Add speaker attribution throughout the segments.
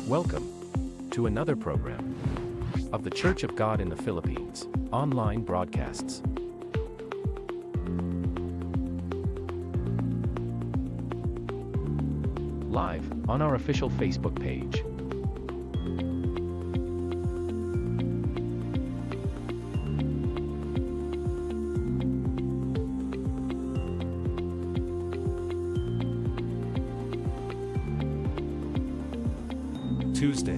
Speaker 1: Welcome to another program of the Church of God in the Philippines online broadcasts. Live on our official Facebook page. Tuesday.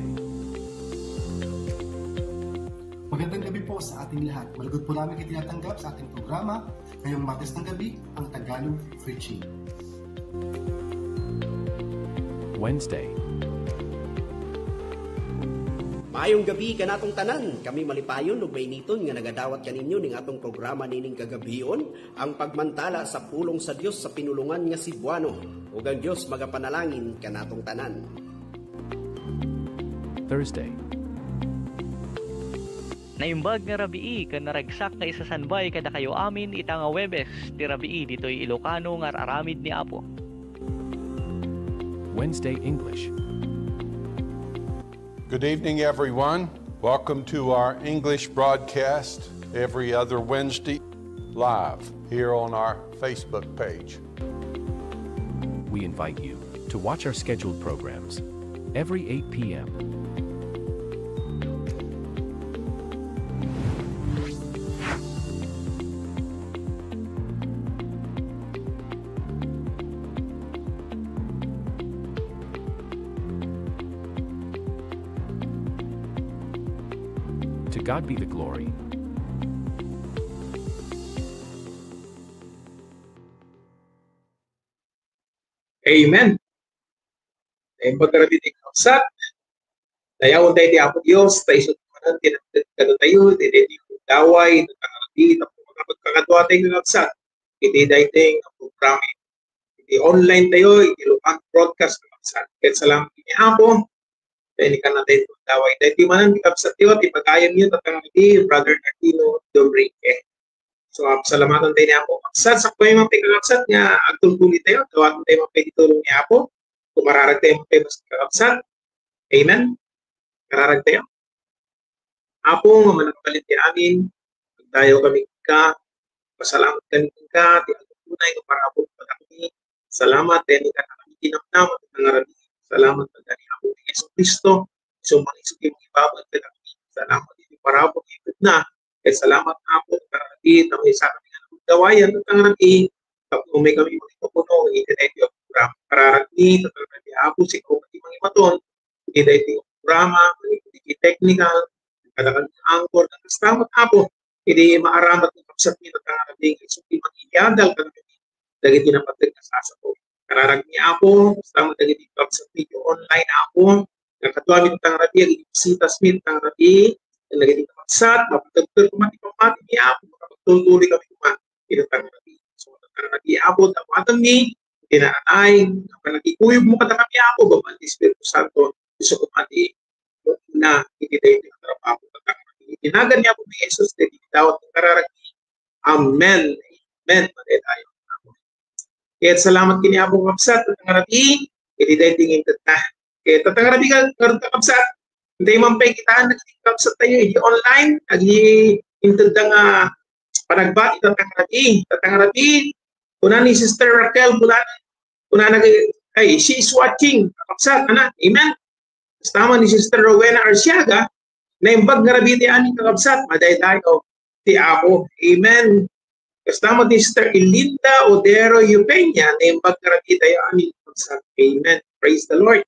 Speaker 2: Magandang gabi po sa ating lahat. Malugod po namin kayo tinatanggap sa ating programa ngayong Martes ng gabi, ang Tagalog Preaching.
Speaker 1: Wednesday.
Speaker 3: Maayong gabi kanatong tanan, kami malipayon ug mainiton nga nagadawat kaninyo ning atong programa nining kagabion, ang pagmantala sa pulong sa Dios sa pinulungan nga Cebuano. Ug ang Dios magapanalangin kanatong tanan.
Speaker 1: Thursday.
Speaker 4: Naimbag nga rabii kan naragsak nga isasanbay kada kayo amin ita nga Webes ti rabii ditoy Ilocano nga aramid ni Apo.
Speaker 1: Wednesday English.
Speaker 5: Good evening, everyone. Welcome to our English broadcast every other Wednesday live here on our Facebook page.
Speaker 1: We invite you to watch our scheduled programs every 8 p.m. To God be the glory.
Speaker 6: Amen. Ay pagkarabit ng kapsat, dayawon tayo ti Apo Diyos, tayo sutumanan, tinagdagado tayo, hindi daway, nagkakarabi, napagkakadwa tayo ng kapsat, hindi dahil ang programa. Hindi online tayo, hindi lumang broadcast ng kapsat. Kaya salamat ni Apo, dahil ka na tayo daway. Dahil di manan, di kapsat tayo, di pagkayam yun, tatangarabi, Brother Aquino Domrique. So, salamatan tayo ni Apo. Kapsat, sa kuya mga pagkakapsat niya, agtulpuli tayo, tawag tayo mga pagkitulong ni Apo. Kung mararag tayo mga pagkakapsat. Amen. Mararag tayo. Apo, nga managpalit ni amin, tayo kami ka, pasalamat kami ka, di alpunay ng parabot pa kami. Salamat, tayo ni ka na kami tinamnam, at nangarabi. Salamat na gani Apo ni Yesu Cristo. So, manisugin mo ibabad ka kami. Salamat, hindi parabot, ibig na. Kaya salamat Apo, kararabi, na may sa kami ng dawayan, at nangarabi, kung may kami magpupuno, i-direct yung programa. Kararabi, at nangarabi Apo, siguro pati mga imaton, i-direct yung programa, hindi technical, kadang angkor, at salamat Apo, hindi maaramat ng kapsat niya, at nangarabi, hindi mag-iyadal ka namin, dahil tinapatag na sasa ko. Kararag ni Apo, salamat dahil hindi kapsat niyo online Apo, nakatuwa mi tang rabi, ang ibisitas mi tang rabi, ang naging kapsat, mapagtagtag kumati ni Apo, makapagtuloy kami kumati tang rabi. So, tang rabi Apo, tawatan ni, tinaanay, napanagikuyog mo kata kami Apo, baman ni Espiritu Santo, gusto kumati, na hindi tayo tinatarapapo tang rabi. Tinagan niya po ni Jesus, dahil dawat ng kararag ni, Amen. Amen. Maday tayo. Kaya salamat kini Apo kapsat, tatangarabi, hindi tayo tingin tata. Kaya tatangarabi ka, kapsat, hindi mampay kitaan, nagkapsat tayo, hindi online, nag-intendang panagbati, tatangarabi, kuna ni Sister Raquel, kuna ay, she is watching, kapsat, amen? Tama ni Sister Rowena Arciaga, na imbag ngarabi ti ani kakapsat, maday tayo, ti Apo, amen? Kasama ni Sister Ilinda Odero Eupenia na yung pagkarati tayo amin. Amen. Praise the Lord.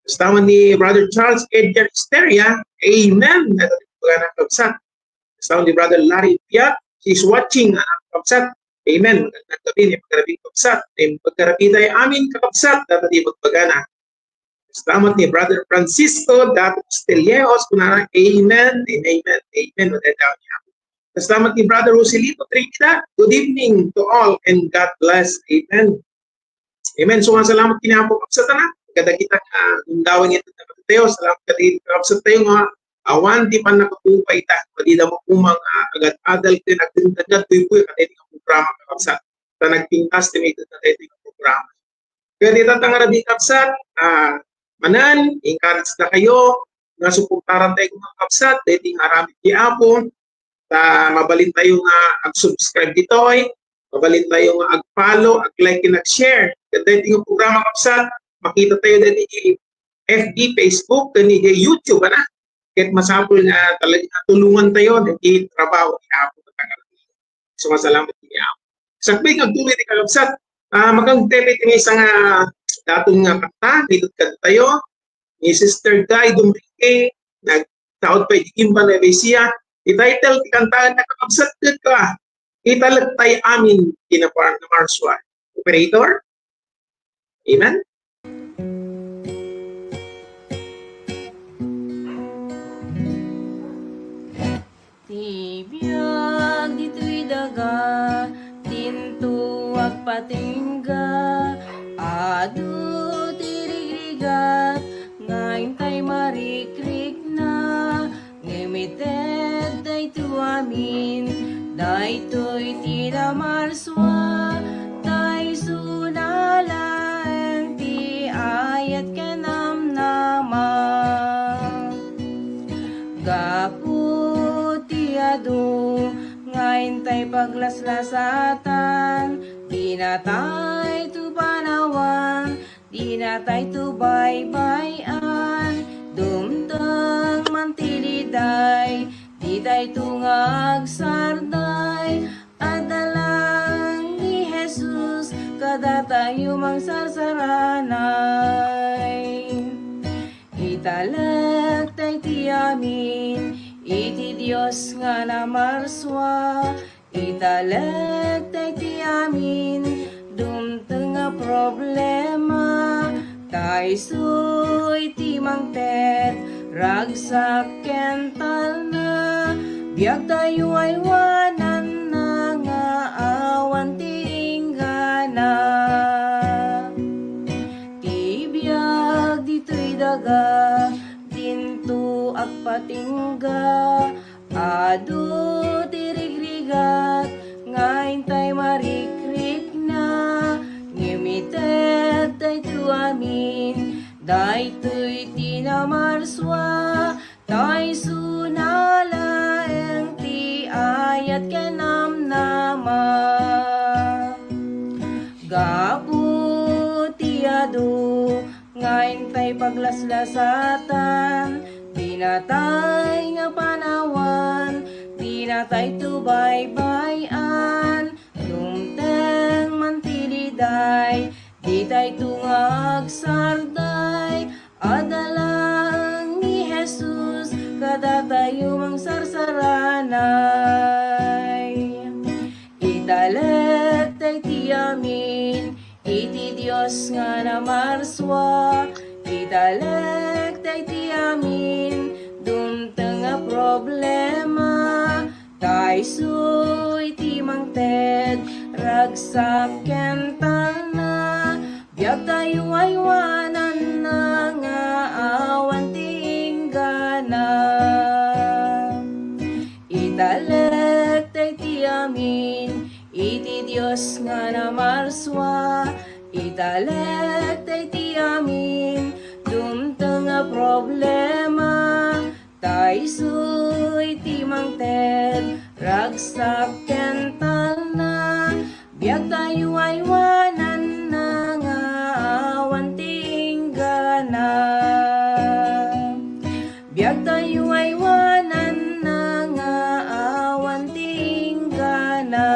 Speaker 6: Kasama ni Brother Charles Edgar Esteria. Amen. Kasama ni Brother Larry Piat. He's watching kapsat. Amen. Nagtabi ni pagkarati kapsat. Yung pagkarati tayo amin kakapsat. Dapat di magpagana. Kasama ni Brother Francisco Dato Stelios. Amen. Amen. Amen. Madadaw niya. Salamat ni Brother Joselito Trinidad. Good evening to all and God bless. Amen. Amen. So, salamat kinapo kapsat na. Kada kita undawan niya tayo. Salamat kapsat tayo nga awan di pa nakapupay ta. Pwede na mo kumang agad-adal ko nagtintagad ko kada di ang programa kapsat. Ta nagting estimated na tayo yung programa. Kaya dito tangarabi kapsat, manan, encourage na kayo, nga suportaran tayo mga kapsat, dating aramid di Apo, mabalin tayo nga ag-subscribe ditoy, mabalin tayo nga ag-follow, ag-like, and ag-share. Dating yung programa kapsat, makita tayo dito FB, Facebook, kani YouTube, ana. Kahit masapol nga talaga tulungan tayo, dito trabaho ni Apo. Sumasalamat ni Apo. Sakbay nga tuloy ni kalabsat, magkang-tepit ng isang datong nga kanta, dito ka tayo, ni Sister Guy Dumrike, nagtaod pa ikimba na Besia, i-title, ikantaan na kalabsat ka, italagtay amin, kinapar na Marswa. Operator? Amen?
Speaker 7: Tibiyag dito'y daga, tintuwag patingga, adu tirigrigat, ngayon tay marikrik na, ngimited day to amin, day to'y tinamarswa, tay sunalang ti ayat kanam nama. Gaputi ngayon tay paglaslasatan, di na tay tu panawan, di na tay tu baybayan, dumtang mantiliday, di tay tu ngagsarday, adalang ni Jesus, kada tayo mangsasaranay. Italag tay ti amin, iti Diyos nga na marswa, italag tay ti amin, dumteng nga problema, tay so iti mangtet, ragsak kental na, biag tayo ay wanan na nga awan tinggana. Tibiyag dito'y daga, dinto ak patingga, adu tirigrigat, ngayon tay marikrik na, ngimited tay tu amin, day to'y tinamarswa, tay sunalaeng ti ayat kenam nama. Gaputi adu, ngayon tay paglaslasatan, di na tay nga panawan, di na tay tu baybayan, dumteng mantiliday, di tay tu ngagsarday, adalang ni Jesus, kada tayo mangsasaranay. Italag tay ti amin, iti Diyos nga na marswa, italag tay ti amin, dumteng nga problema, tay so iti mangted, ragsak kental na, biag tayo ay wanan na nga awan tinggana. Italag tay ti amin, iti Diyos nga na marswa, italag tay ti amin, dumteng nga problema, tay so iti mangted, ragsak kental na, biag tayo ay wanan na nga awan tinggana. Biag tayo ay wanan na nga awan tinggana.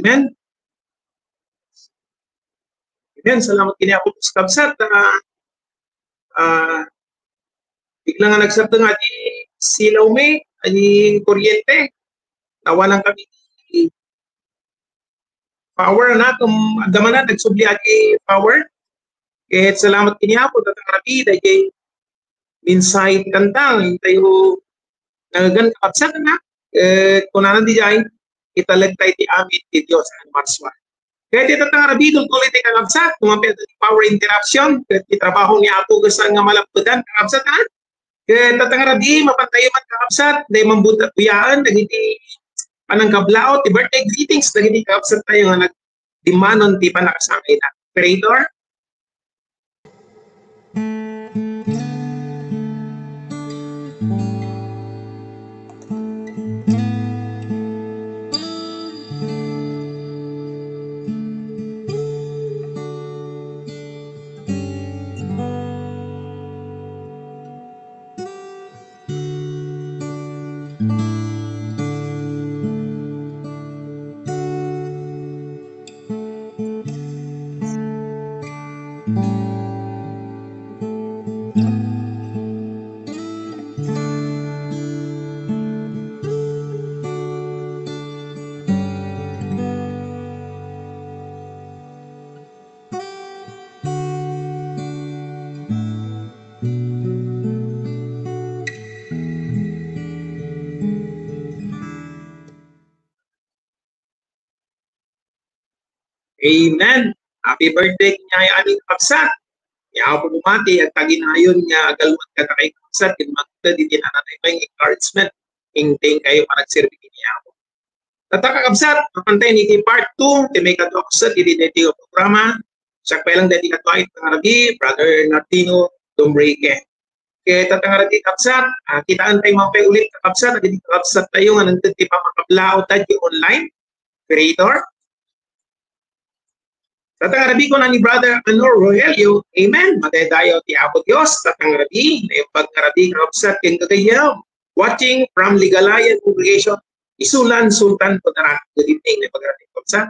Speaker 6: Amen. Amen. Salamat kini ako sa kabsat. Bigla nga nagsabda nga di silaw may, ani kuryente. Nawalan kami power na, kung agaman na, nagsubli agi power. Kaya salamat kini ako, tatang rabi, dahil minsay kantang, tayo nagagan kapsat na, kung nanan di dyan, italag tayo ti amin, ti Diyos, ang marswa. Kaya di tatang rabi, doon tuloy tayo kakapsat, kumapit di power interruption, kaya di trabaho ni Apo gusto nga malapudan, kakapsat na. Kaya tatang rabi, mapantayo man kakapsat, dahil mambutat buyaan, nagiti panang kablao, ti birthday greetings, nagiti kakapsat tayo nga nagdimanon ti panakasangay na. Operator? Amen. Happy birthday niya ay aming kapsat. Niya ako bumati at taginayon niya galwan ka na kay kapsat. Kinmagda di tinanatay ko yung encouragement. Hingting kayo para nagserbi niya ako. Tataka kapsat, kapantay ni part 2, ti may kato kapsat, di diniti ko programa. Siya pa lang dati kato ay tangarabi, Brother Nartino Dumbreke. Kaya tatangarabi kapsat, kitaan tayo mapay ulit kapsat, at hindi kapsat tayo nga nanti pa makablao tayo online. Creator. Tatangarabi ko na ni Brother Anor Rogelio, Amen. Mataydayo ti Apo Diyos, tatangarabi, na yung pagkarabi kapsat keng gagayam. Watching from Ligalayan Congregation, Isulan Sultan Podaran. Good evening, na yung pagkarabi kapsat.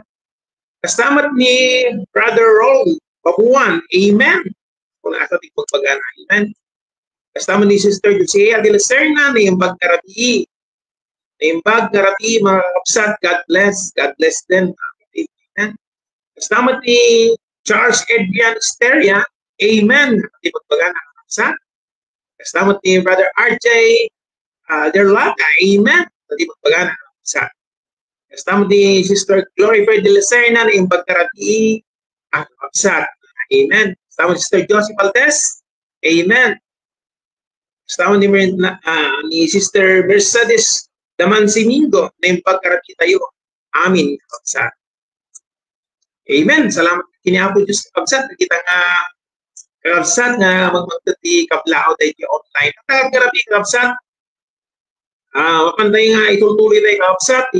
Speaker 6: Kastamat ni Brother Roll, Pabuan, Amen. Kung nasa ti pagpagana, Amen. Kastamat ni Sister Lucia de la Serna, na yung pagkarabi. Na yung pagkarabi, mga kapsat, God bless them. Amen. Kastamat ni Charles Adrian Steria, Amen. Di pagpagana kapsat. Kastamat ni Brother RJ Derlaka, Amen. Di pagpagana kapsat. Kastamat ni Sister Glory de la Serna, na yung pagkarati kapsat. Amen. Kastamat ni Sister Josie Valdez, Amen. Kastamat ni Sister Mercedes Damansimingo, na yung pagkarati tayo. Amin kapsat. Amen. Salamat kiniapo Diyos kapsat. Kita nga kapsat nga magmagtati kablao tayo online. At karabi kapsat. Makantay nga itutuloy tayo kapsat.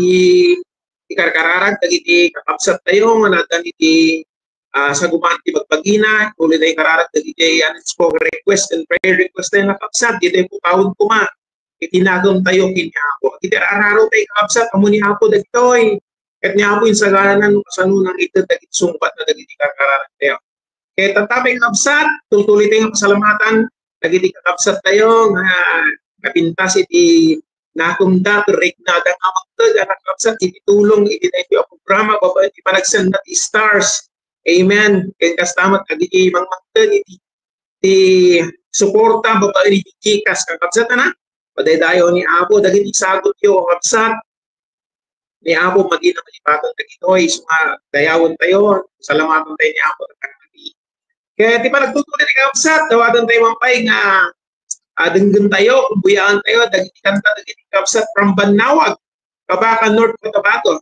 Speaker 6: Ikarkararag dagiti kapsat tayo. Manatan iti sa gumaan ti magpagina. Ituloy tayo kararag dagiti unspoken request and prayer request tayo na kapsat. Dito yung putawon kuma. Itinagong tayo kiniapo. Iti araro tayo kapsat. Amuni apo dagitoy. At niya po yung sagalanan sa nunang ito dagit sumpat na dagiti kakararan tayo. Kaya tatapay kapsat, tutuloy tayong pasalamatan, dagiti kakapsat tayo, nga napintas iti nakumda, turik na adang amagtag, anak kapsat, iti tulong, iti tayo programa, baba iti panagsend na iti stars. Amen. Kaya kastamat, agiti mangmagtag, iti suporta, baba iti kikas, kakapsat na, padaydayo ni Apo, dagiti sagot yo, kakapsat, ni Apo magina malipatan tagitoy mga dayawon tayo salamatan tayo ni Apo kaya di pa nagtutuloy ni kapsat tawagan tayo mampay nga denggen tayo buyaan tayo dagiti kanta dagiti kapsat from Banawag Kabakan North Cotabato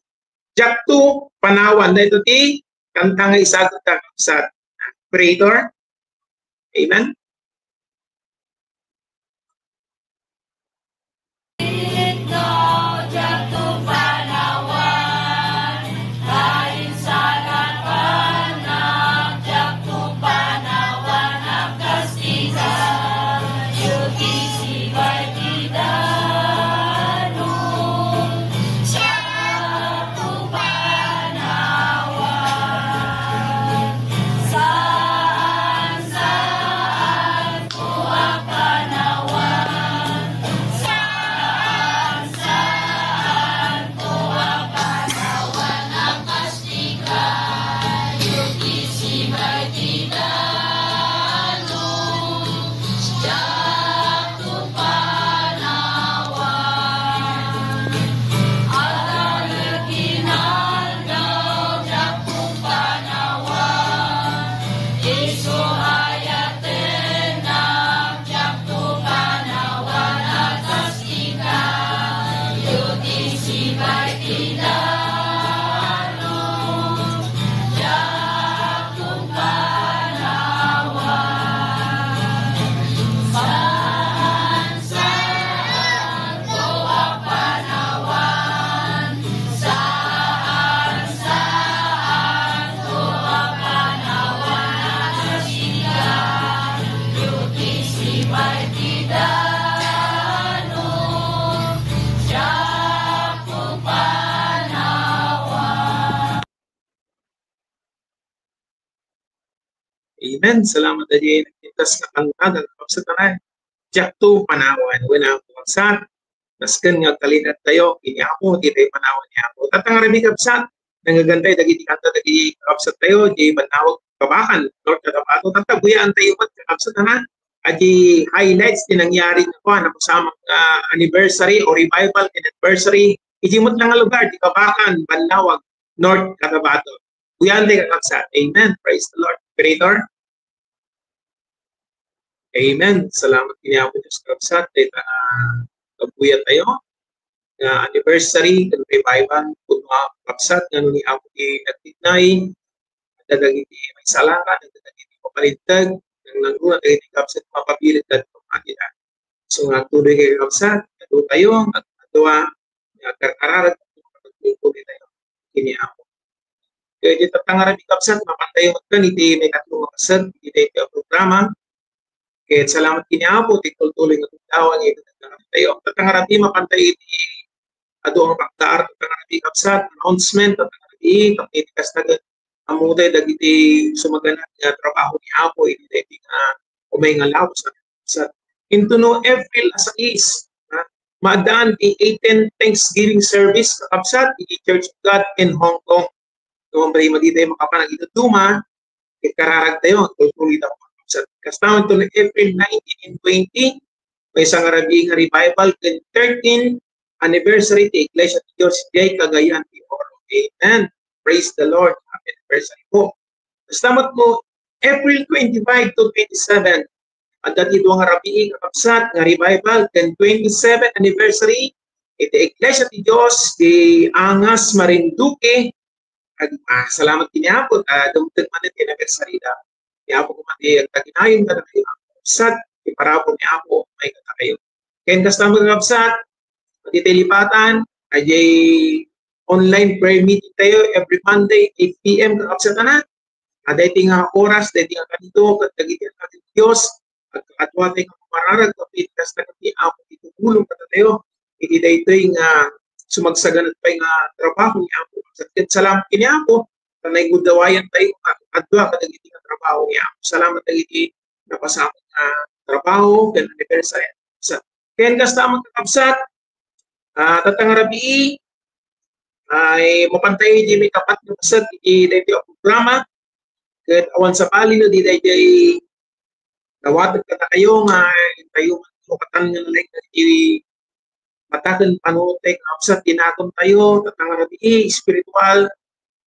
Speaker 6: Jack 2 Panawan dito ti kanta nga isagot ta kapsat Operator. Amen. Amen. Salamat na diyan nagtintas na kangkag sa tanan. Diyak to panawan. Wala ang pagsa. Nasken nga kalinat tayo. Ini ako, di tayo panawan niya ako. Tatang rami kapsat. Nangagantay, dagiti kanta, dagiti kapsat tayo. Di banawag kabakan. Lord Katabato. Tataguyaan tayo mat kapsat na. Adi highlights din nangyari na po. Ano kasamang anniversary o revival anniversary. Ijimot lang ang lugar. Di kabakan, banawag, North Cotabato. Guyaan tayo kapsat. Amen. Praise the Lord. Creator. Amen. Salamat kiniya po Diyos kapsat. Kabuya tayo. Anniversary, revival, kung mga kapsat, nga ni ako nagtignay, nagdagiti may salaka, nagdagiti papalintag, ng nanguna, nagdagiti kapsat, mapabilit at pumatila. So, nga tuloy kayo kapsat, nado tayo, nagdua, nagkarkararag, nagdagiti tayo. Kiniya ako. Kaya di tatangarami kapsat, mapantayo magkan, iti may tatlong kapsat, iti iti programa. Kaya salamat kiniya po, tikul-tuloy ng tawang ito tayo. Tatangarami, mapantay iti ado ang pagkaar, tatangarami kapsat, announcement, tatangarami, kapitikas na amuday, dagiti sumaganat nga trabaho ni Apo, iti nga umay nga lawas sa into no April as is, maadaan di 18 Thanksgiving service kapsat, iti Church of God in Hong Kong. Kung ba di tayo makapanag ito duma, ikararag tayo, tutuloy tayo kapsat. Kastawan ito ng April 19 and 20, may isang Arabi nga revival, 13 anniversary ti Iglesia ni Diyos Day Cagayan de Oro. Amen. Praise the Lord. Happy anniversary po. Kastamot po, April 25 to 27, at dati ito ang Arabi kapsat nga revival, 27 anniversary, iti Iglesia ni Diyos di Angas Marinduque. Salamat kiniyapot, dumutag man iti anniversary da. Kiyapo kumati, ang taginayon ka na kayo kapsat, iparapon ni Apo, may kata kayo. Kaya kasama ng kapsat, pati telipatan, ay online prayer meeting tayo every Monday, 8 p.m. kakapsat na. Ada iti nga oras, ada iti nga kanito, katagiti ang ating Diyos, at kakatwa tayo nga mararag, kapit kasta kami Apo, itutulong ka tayo, iti tayo nga sumagsaganat pa nga trabaho ni Apo. Salamat kini Apo, kanay gudawayan tayo, adwa katagiti nga trabaho ni Apo. Salamat tagiti napasama nga trabaho, kan anniversary. Kaya kasama kakapsat, tatangarabi ay mapantay di may kapat ng kasat di dahi ang programa kat awan sa pali no di dahi nawatag ka kayo nga tayo makatan nga like di matakan panutek kapsat tinatom tayo tatangarabi spiritual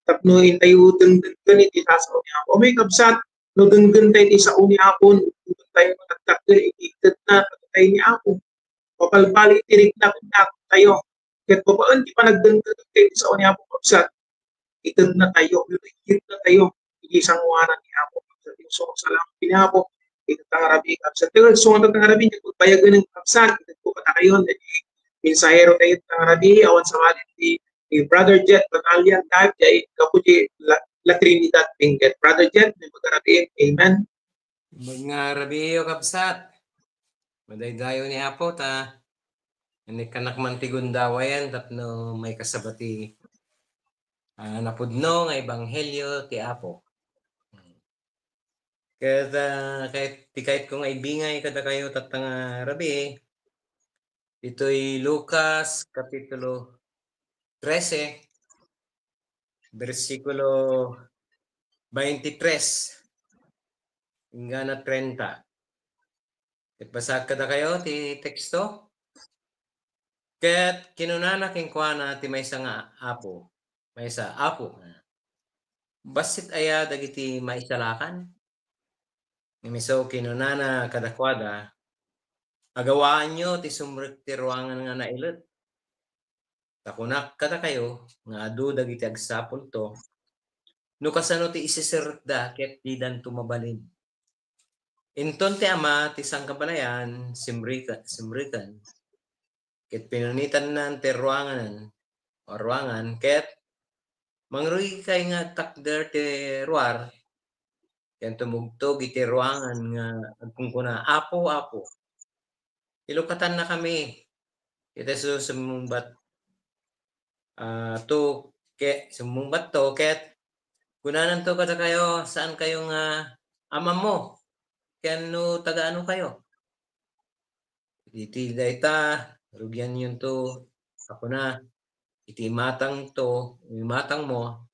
Speaker 6: tapnuin tayo dengden iti sasaw niya o may kapsat no dengden tayo iti sa uni apon tayo matagtakder itigtad na tayo ni Apo papalpali tirig na tayo. Kahit pa ba, hindi pa nagdangdag kayo sa unya po kapsat. Itad na tayo, hit na tayo. Isang waran ni Apo kapsat. So, salamat din Apo. Itad ang Arabi kapsat. Pero sumunod ang Arabi, nagpayagan ng kapsat. Itad po pata kayo. Minsahero tayo ng Arabi. Awan sa malin ni Brother Jet, Battalion Type, jay kapuji La Trinidad Pinget. Brother Jet, may mag-Arabi. Amen.
Speaker 8: Mag-Arabi o kapsat. Madaydayo ni Apo ta. Ini kanak mantigun dawayan tapno may kasabati napudno nga ebanghelyo ti Apo. Kahit kung ibingay kada kayo tatang Rabi, ito'y Lucas kapitulo 13 versikulo 23 hingga na 30. Ipasa kada kayo ti teksto. Ket kinunana king kuana ti maysa nga Apo. Maysa Apo. Basit aya dagiti maisalakan. Nimiso kinunana kadakwada. Agawaan nyo ti sumrek ti ruangan nga nailet. Takunak kada kayo nga adu dagiti agsapol to. No kasano ti isiserda ket didan tumabalin. Inton ti ama ti sangkabalayan simrikan. Ket pinunitan nan ti ruangan ket mangruy kay nga takder ti ruar ken tumugtog iti ruangan nga agkungkuna Apo. Ilukatan na kami. Iti sumumbat sumumbat to ket kunanan to kada kayo saan kayo nga ama mo. Kaya no, taga-ano kayo? Iti dayta, rugyan yun to, ako na, iti matang to, matang mo,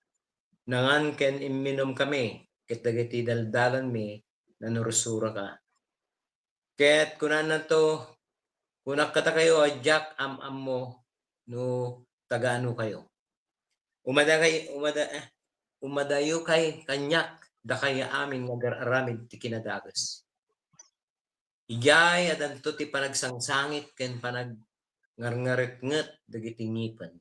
Speaker 8: nangan ken iminom kami, ket dagiti daldalan mi, nanurusura ka. Ket kunan na to, kunak kata kayo, ajak am mo, no taga-ano kayo. Umadayo kay kanyak, da kaya amin nagararamid ti kinadagas. Ijay adanto ti panagsangsangit ken panag ngarngaretnget dagiti ngipen.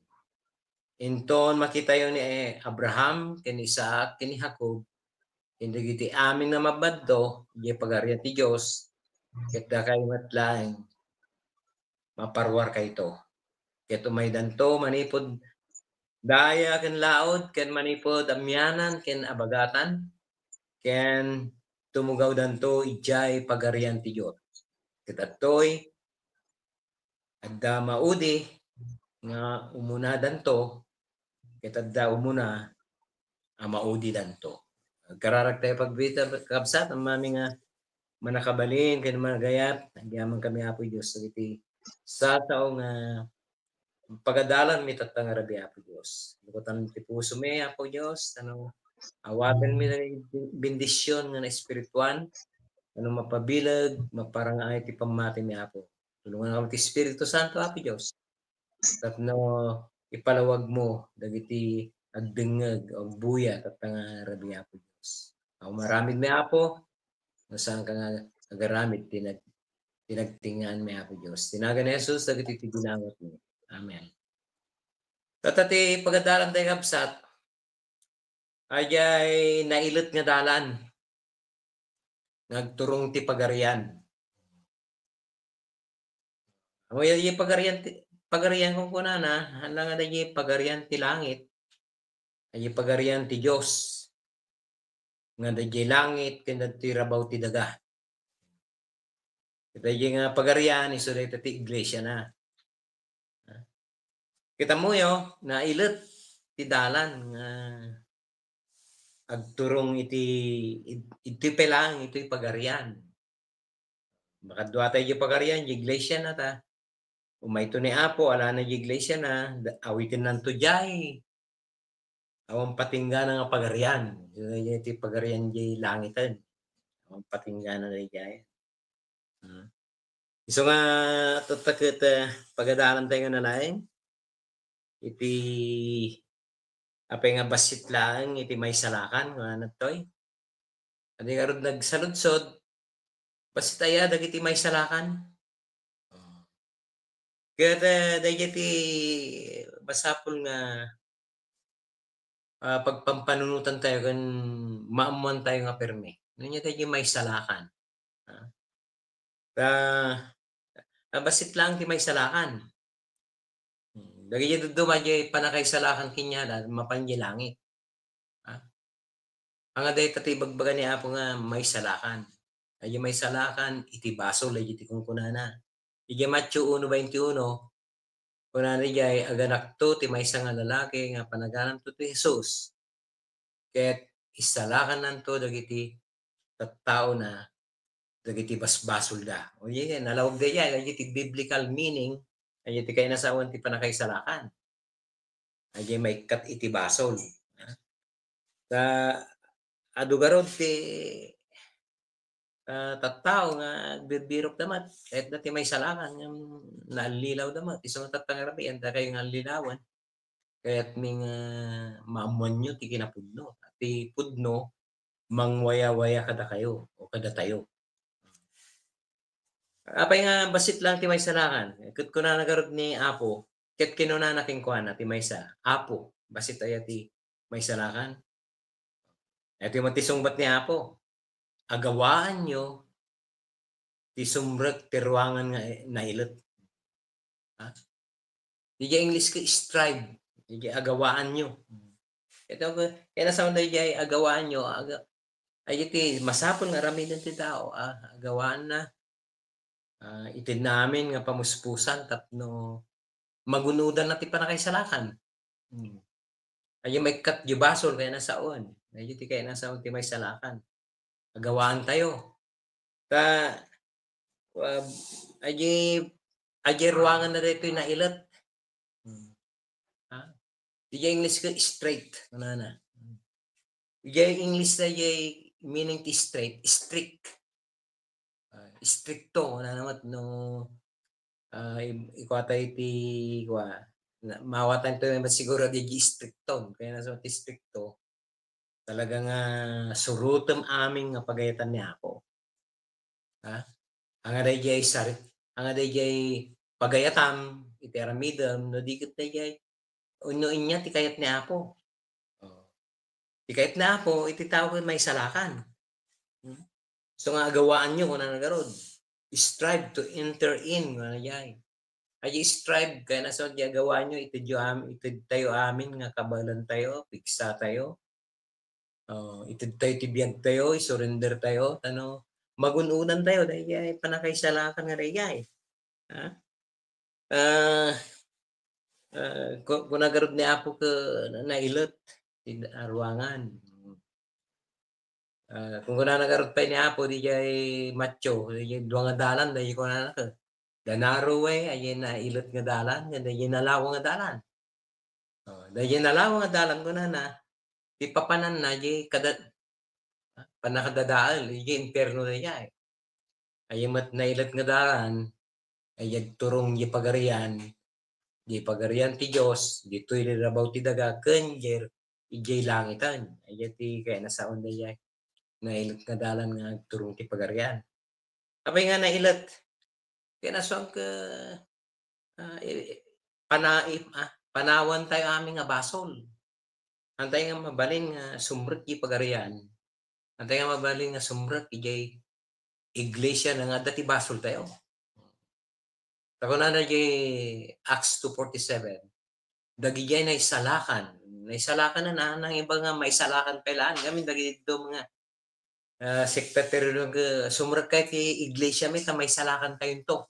Speaker 8: Inton makita yo ni Abraham ken Isaac ken ni Jacob ken dagiti amin nga mabadto ijay pagarian ti Dios ket da kay matlaeng maparwar kayto. Ket umaydanto manipod daya ken laod ken manipod amyanan ken abagatan ken tumugaw danto ijay pagarian ti Dios. Ket adtoy adda maudi nga umuna danto ket adda umuna maudi danto. Kararag tayo pagbita kabsat ang mami nga manakabalin ken managayat agyaman kami Apo Dios iti sa tao nga pagadalan mi tatang rabi Apo Dios. Lukutan ti puso mi Apo Dios tanong awaten mi bendisyon nga na espirituan tanong mapabilag maparangay ti pamati mi Apo. Tulungan kami ti Espiritu Santo Apo Dios. Tapno ipalawag mo dagiti agdengeg o buya tatang rabi Apo Dios. Aw maramid mi Apo saan ka nga agaramid tinagtingan mi Apo Dios. Tinagan ni Jesus dagiti ti ginawat mi. Amen. Tatati pagadalan tayo kapsat, ajay nailit nga dalan, nagturong ti pagarian. Amo yung pagarian kung kunana, handa nga yung pagarian ti langit, ay pagarian ti Diyos, nga da langit, kanda ti rabaw ti daga. Kita yung pagarian, iso da ti iglesia na. Kita mo yo, nailit ti dalan nga agturong iti pelang ito'y pagarian. Makadwa tayo yung pagarian, yung iglesia na ta. Umayto ni Apo, ala na yung iglesia na, awitin nanto jay. Awang patinggan nga pagarian. Iti pagarian jay langitan. Awang patinggan na jay. So nga, tatakit pagadalan tayo nga nalaing. Iti apay nga basit lang iti may salakan nga natoy. Adi nga rod nagsaludsod basit aya dagiti may salakan. Kaya dagiti basapol nga pagpampanunutan tayo kan maamuan tayo nga perme. Nya tayo may salakan. Basit lang ti may salakan. Dagiti dumadya panakay salakan kinya mapanji langit. Ang aday tati bagbaga ni Apo nga may salakan. Ay may salakan iti basol ay iti kung kunana. Iti Matthew 1:21 kunana jay aganak to ti maysa nga lalaki nga panaganan to ti Jesus. Ket isalakan nanto dagiti tattao na dagiti basbasol da. O yan nalawag da yan dagiti biblical meaning ay iti kay nasawan ti panakay salakan. Ay may kat iti basol. Sa adugarod ti tattao nga bibirok damat kahit dati may salakan nga nalilaw damat isang tatangarabi anda kayo nga lilawan kaya't ming maamuan nyo ti kinapudno ti pudno mangwaya-waya kada kayo o kada tayo. Apay nga basit lang ti may salakan. Ket kuna nagarod ni Apo, ket kinuna naking kuana ti maysa. Apo, basit aya ti may salakan. Ito yung tisungbat ni Apo. Agawaan nyo ti sumrek ti ruangan nga nailit. Di English ka strive. Di agawaan nyo. Ito kaya nasaw na di agawaan nyo. Ay iti masapon nga ramidan ti tao. Agawaan na. Itid namin nga pamuspusan tapno magunudan na ti panakay salakan. Ay may kat basol kaya nasaon. Ay ti kaya nasaon ti may salakan. agawaan tayo. Ta aji ruangan na dito na ilat. Di English ko straight. Na. Di English na meaning ti straight, strict. Stricto na naman no ikwatay ti mawatan to naman siguro di stricto. Kaya na sa ti stricto talagang surutem aming nga pagayatan ni ako. Ang aday jay sarit, ang aday jay pagayatam, iteramidam, no dikit na jay unuin niya ti kayat ni Apo. Ti kayat ni Apo, ititawag may salakan. So nga agawaan nyo kung nagarod. Strive to enter in. Ay strive kaya na sa agawaan nyo, itid tayo amin nga kabalan tayo, piksa tayo. Itid tayo tibiyag tayo, surrender tayo, magununan tayo, dahil panakay salakan nga dahil. Kung nagarod ni Apo ka nailot, ruangan. Kung nagarod pa ni Apo, di jay macho, di jay duwa nga dalan, di jay kung ka. Danaro ay nailot nga dalan, di jay nalawa nga dalan. Di jay nalawa nga dalan ko na, di papanan na, di kadat, panakadadaal, di jay imperno na jay. Ay mat nailot nga dalan, ay turong di pagarian, di pagarian ti Diyos, dito'y lirabaw ti daga, kenjer, ijay langitan. Ay ti kaya nasaon na jay. Nailot nga dalan nga turong ti pagarian. Abay nga nailot, kaya nasaon ka, panawan tayo aming nga basol. Antay nga mabalin nga sumrek ti pagarian. Antay nga mabalin nga sumrek ijay iglesia na nga dati basol tayo. Tako na Acts 2:47. Dagi jay naisalakan. Naisalakan na nang iba nga maisalakan pelaan. Kami dagi dito mga sekretary ng sumrek kay ti iglesia may maisalakan tayo to.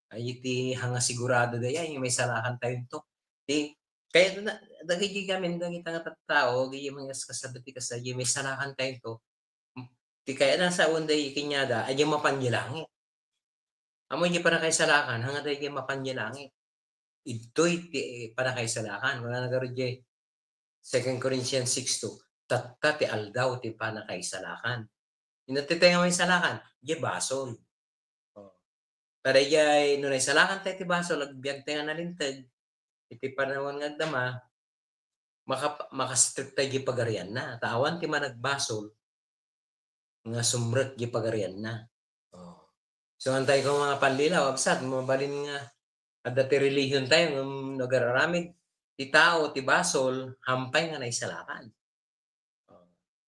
Speaker 8: Ay ti hanga sigurado daya yung maisalakan tayo to. Ti kaya dagi jay kami dagi nga tao, gi mga kasabati kasay may salakan tayo to. Ti kaya na sa unday kinyada ay mapanjilangit. Amo di para kay salakan, hanga day mapanyalangit. Ito'y para kay salakan. Wala nagarod jay 2 Corinthians 6:2. Tatta ti aldaw ti para kay salakan. Inatitay nga may salakan, di basol. Para jay nunay salakan tayo ti basol, agbiag tayo nga nalintag, iti panahon nga dama, makastrip tayo di pagarian na. Tawan ti managbasol, nga sumrek di pagarian na. So, antay ko mga panlilaw, absat, mabalin nga, at dati religion tayo, nagararamid, ti tao, ti basol, hampay nga naisalakan.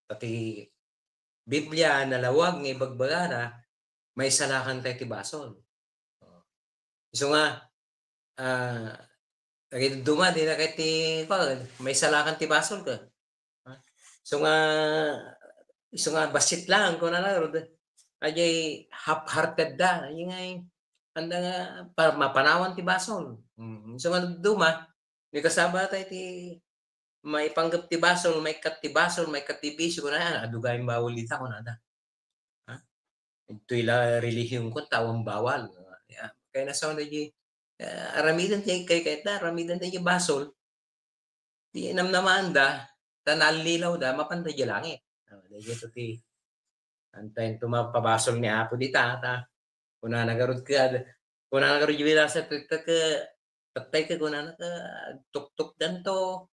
Speaker 8: Pati Biblia, nalawag nga ibagbagara, may salakan tayo ti basol. So nga, duma, di na kahit may salakan ti basol ka. So nga, basit lang, kung nalarod, ajay half-hearted da, yung ay anda nga para mapanawan ti basol. So nga duma, may kasaba tayo ti may panggap ti basol, may kat ti basol, may kat ti bisyo ko na adugay bawalita ko na da. Ito ila relihiyon ko tawang bawal. Kaya nasa na di aramidan tayo kay da, aramidan tayo basol. Di namnamaan da, tanalilaw da, mapanda di langit. Dito ti antayin tumapabasol ni Apo di tata. Kung nagarod yung sa patay ka kung tuk-tuk danto.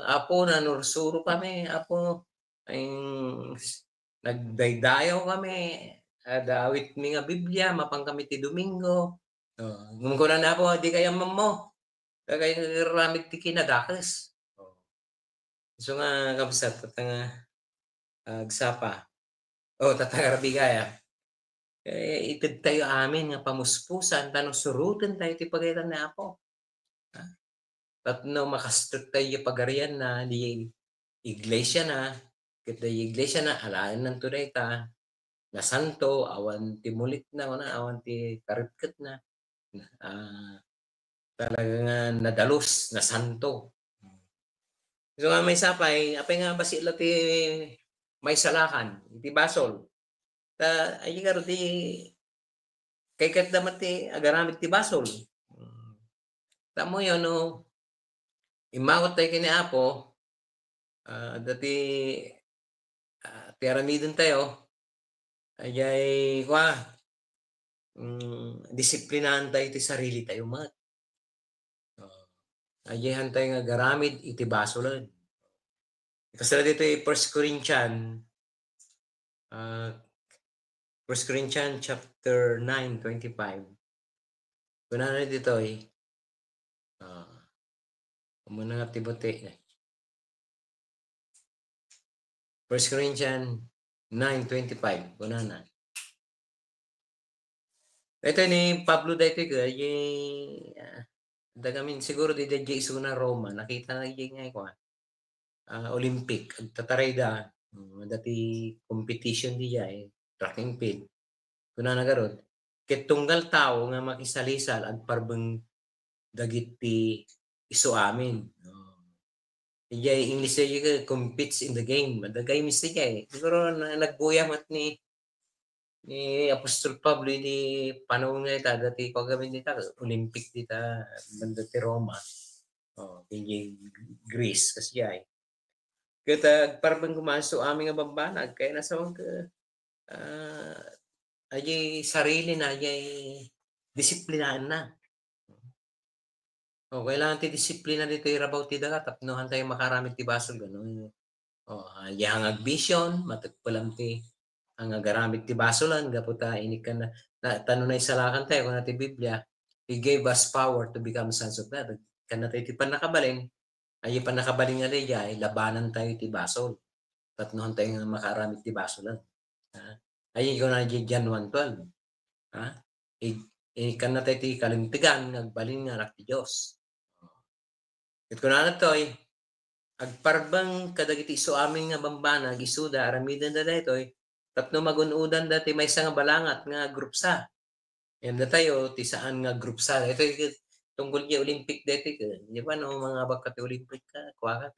Speaker 8: Apo nanursuro kami. Apo nagdaydayaw kami. Dawit mi nga Biblia, mapang kami ti Domingo. Kung na po, di kaya mamo. Kaya ramit ti kinadakas. So nga kapsat, tatang agsapa. Tatangarabi kaya. Itid tayo amin nga pamuspusan, tanong surutin tayo ti pagayatan na Apo. Tatno makastrut tayo pagarian na di iglesia na, kita iglesia na, alaan ng tunay ta, na santo, awan ti mulit na, awan ti karipkat na, talagang nadalos na santo. So nga may sapay, apay nga basila ti may salakan, iti basol. Ay karo ti kay kat damat ti agaramid ti basol. Tamo yun, no, imawat tayo kini Apo, dati ti aramidon tayo, ayay disiplinahan tayo ti sarili tayo mat. Ayahan tayo nga garamid iti basolan. Kasi dito ay 1 Corinthians chapter 9:25. Kuna na dito ay muna nga Timote. 1 Corinthians 9:25. Kuna na. Ito ni Pablo dito dagamin siguro di isu na Roma. Nakita na nga ko. Olympic. Tataray da. Dati competition di track and field. Kuna na garod. Ket tunggal tao nga makisalisal at parbeng dagiti isu amin. Ijay English ay competes in the game. Dagay mistake siguro nagbuya mat ni Apostol Pablo di panahon nga ita dati kagamin dita Olympic dita banda ti Roma. Ijay Greece kasi kita parang gumaso aming nga bambanag kaya nasawang ayay sarili na ayay disiplinaan na. Kailangan ti disiplina dito irabaw ti dagat tapnohan tayo makaramit ti basol gano'n. Hangag vision matagpalam ti ang agaramit ti basolan gaputa inikan na tanunay salakan tayo kung ti Biblia. He gave us power to become sons of God. Kan tayo ti panakabaling ay panakabaling nga ay labanan tayo ti basol. Tapnohan tayo nga makaramit ti basolan. Ay ko na John 1:12. Ikan na tayo ti kalimpigan nagbalin nga anak ti Diyos. Ito na natoy, agparbang kadagiti isu amin nga bambana, gisuda, aramidan da daytoy, tapno magunudan dati may nga balangat nga grupsa. Yan da tayo, ti saan nga grupsa. Ito tungkol niya Olympic dati ka. Di ba no, mga bakat Olympic ka, kuha ka,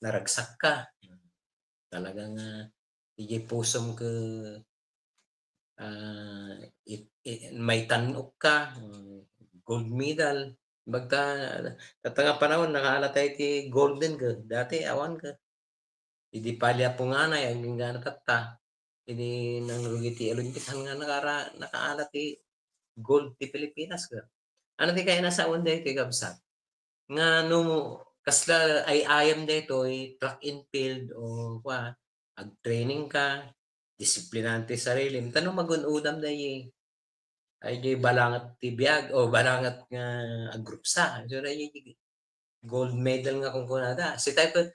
Speaker 8: naragsak ka. Talagang ijay pusom ka, may tanok ka, gold medal. Bagta tatanga panahon nakaala tayo ti golden ka. Dati awan ka. Idi palya po nga na yung nga nakata. Idi nangrugi ti Olympic nga nakaala ti gold ti Pilipinas ka. Ano ti kaya nasa awan dahito kabsat? Nga no kasla ay ayam dahito track and field o ag-training ka, disiplinante sarili. Tanong magunudam dahil ay balangat ti biag o balangat nga agrupsa. So ay gold medal nga kung kunada. Si tayo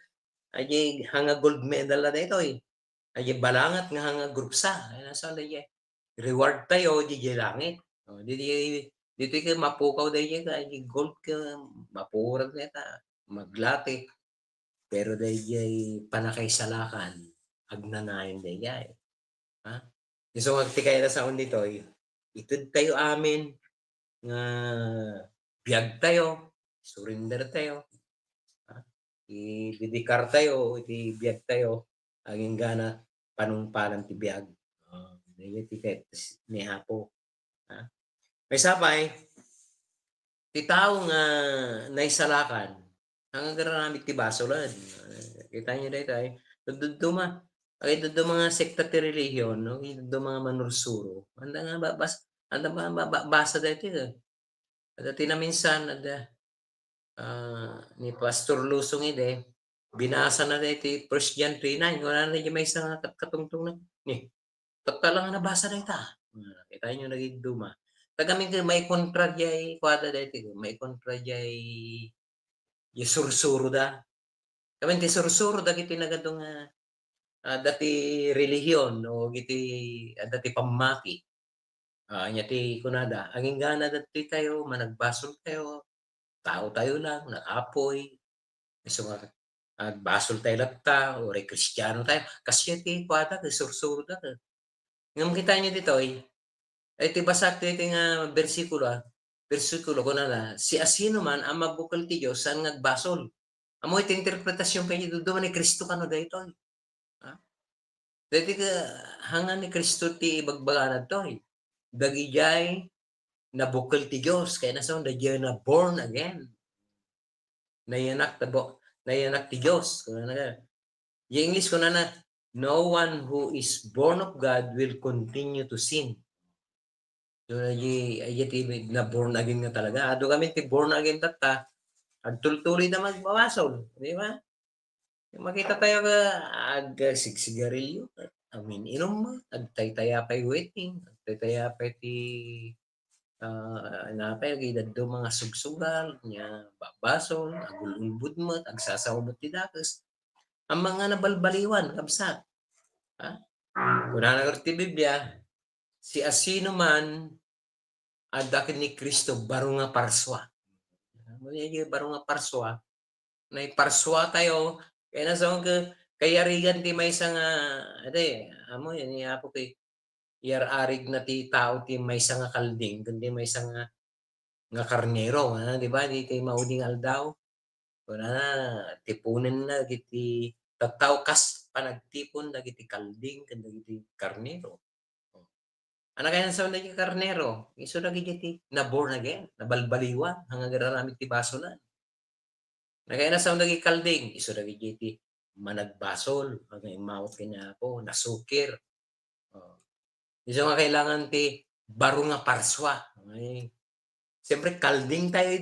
Speaker 8: ay hanga gold medal na dito ay balangat nga hanga grupsa. Ay nasa ay reward tayo di langit. Dito ka mapukaw dahil ka ay gold ka mapurag neta maglati. Pero dahil panakay salakan agnanayan dahil So magtikay na sa dito itud tayo amin nga biyag tayo, surrender tayo, ididikar tayo, iti biyag tayo, aging gana panungpalan ti biyag. Dahil tiket ni Apo. May sabay, ti tao nga naisalakan, ang agaramit ti basolan. Kita niyo dito ay, duduma. Ay do mga sekta ti relihiyon, no? Do mga manursuro. Anda nga basa dito. Dati na minsan ni Pastor Lusong binasa na dito 1 John 3:9. Wala na may isang katungtong na. Lang nabasa na ita. Kita nyo naging duma. Tagaming may kontra jay kwada dito. May kontra jay sursuro da. Kami ti sursuro da kiti nagadong dati relihiyon o dati pamaki. Nyati kunada. Ang ingana dati tayo, managbasol tayo, tao tayo lang, nakapoy. So basol tayo lagta, o Kristyano tayo. Kasi ti kwada, sursuro da. Ngam kita nyo dito ay tibasak dito nga versikulo kunada. Si asino man ang mabukal ti Diyos saan nagbasol. Amo iti interpretasyon kayo doon ni Kristo kano dito. Dati ka hangan ni Kristo ti ibagbaga na to. Dagijay nabukal ti Diyos. Kaya nasaan dagijay na born again. Nayanak ti Diyos. Yung English ko na no one who is born of God will continue to sin. So, na born again nga talaga. Ado kami ti born again tata. At tuloy na magbawasol. Di ba? Makita tayo sigsigarilyo. Inom mo. Agtay-taya pa'y waiting. Agtay-taya pa'y ti napay do mga sugsugal nya babasol agululbud mo agsasawbot ti dakas ang mga nabalbaliwan kabsat kuna na ti Biblia si asino man adakin ni Kristo baro nga parswa baro nga parswa na parswa tayo kaya nasawang kayarigan ti may isang amo yan iyapo kay arig na ti tao ti may nga kalding kundi may nga karnero di ba di kay mauding aldaw kuna tipunen na giti tattaw kas panagtipon dagiti kalding ken dagiti karnero ana kaya sa dagiti karnero isu dagiti na born again nabalbaliwan hanga gararamid ti baso na kaya na sa dagiti kalding isu dagiti managbasol hanga imawat kanya ako nasukir iso nga kailangan ti baro nga parswa. Siyempre, kalding tayo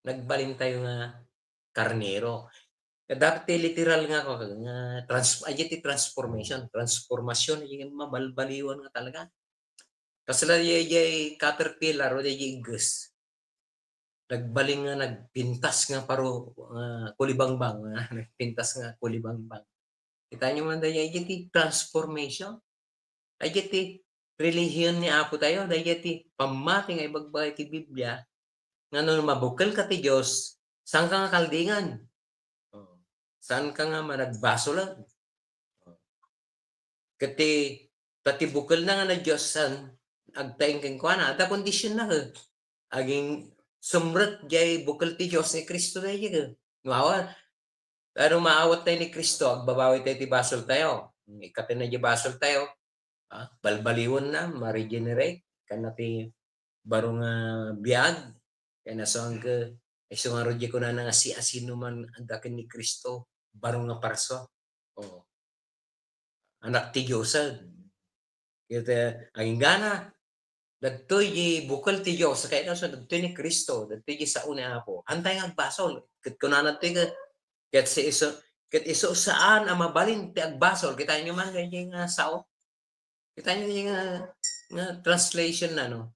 Speaker 8: nagbalin tayo nga karnero. Dapat literal nga ako, transformation. Transformasyon, yung mabalbaliwan nga talaga. Kasi yung caterpillar o yung igus, nagbaling nga, nagpintas nga paro kulibangbang. Nagpintas nga kulibangbang. Kita nyo man dahil yung transformation. Ayati relihiyon ni Apo tayo, dayati pamati nga ibagbagay ti Biblia, nga nung mabukal ka ti Diyos, saan ka nga kaldingan? Saan ka nga managbaso lang? Kati bukal na nga na Diyos, saan agtaing kang kuwana, ata kondisyon na ka. Aging sumrat jay bukal ti Diyos ni Kristo na yun. Ngawa, pero maawat tayo ni Kristo, agbabawi tayo ti basol tayo. Ikatin na di basol tayo, balbaliwan na, ma-regenerate, kanati barong biyag, kaya nasaan ka, iso nga rodya ko na nga si asino man ang dakin ni Kristo, barong nga parso. Anak ti Diyosa. Kaya, ang gana, dagtoy bukal ti Diyos, kaya nasaan, dagtoy ni Kristo, dagtoy sa una Apo, antay nga agbasol, kunanat ti ka, kaya iso saan ang mabalin ti agbasol, kita nyo man, ganyan nga sao, kita nyo yung translation na, no?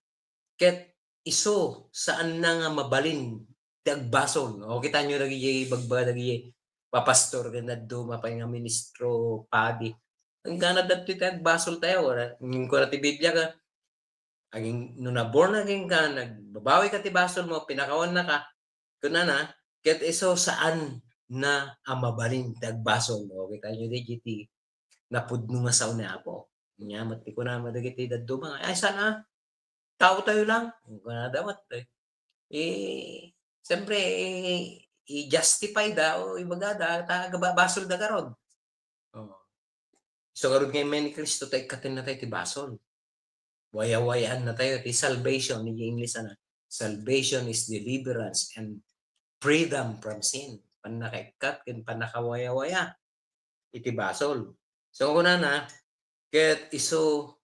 Speaker 8: Ket iso, saan na nga mabalin ti agbasol. O kita nyo nagigay bagbaga nagigay papastor ka na dumapay nga ministro padi. Ang gana dati ti agbasol tayo. Yung ko na ti Biblia ka, nung na-born again ka, nagbabawi ka ti basol mo, pinakawan na ka, kuna na, ket iso saan na ang mabalin ti agbasol. O kita nyo di napudno nga sa una Apo. Nyamat ti ko na madagiti daddo mga ay sana tao tayo lang kuna dapat siyempre i-justify daw ibaga ta basol da karon so karon kay men ni Kristo tay katen na tayo ti basol waya-wayaan na tayo ti salvation ni English na salvation is deliverance and freedom from sin panakaikat ken panakawaya-waya iti basol so kuna na ket iso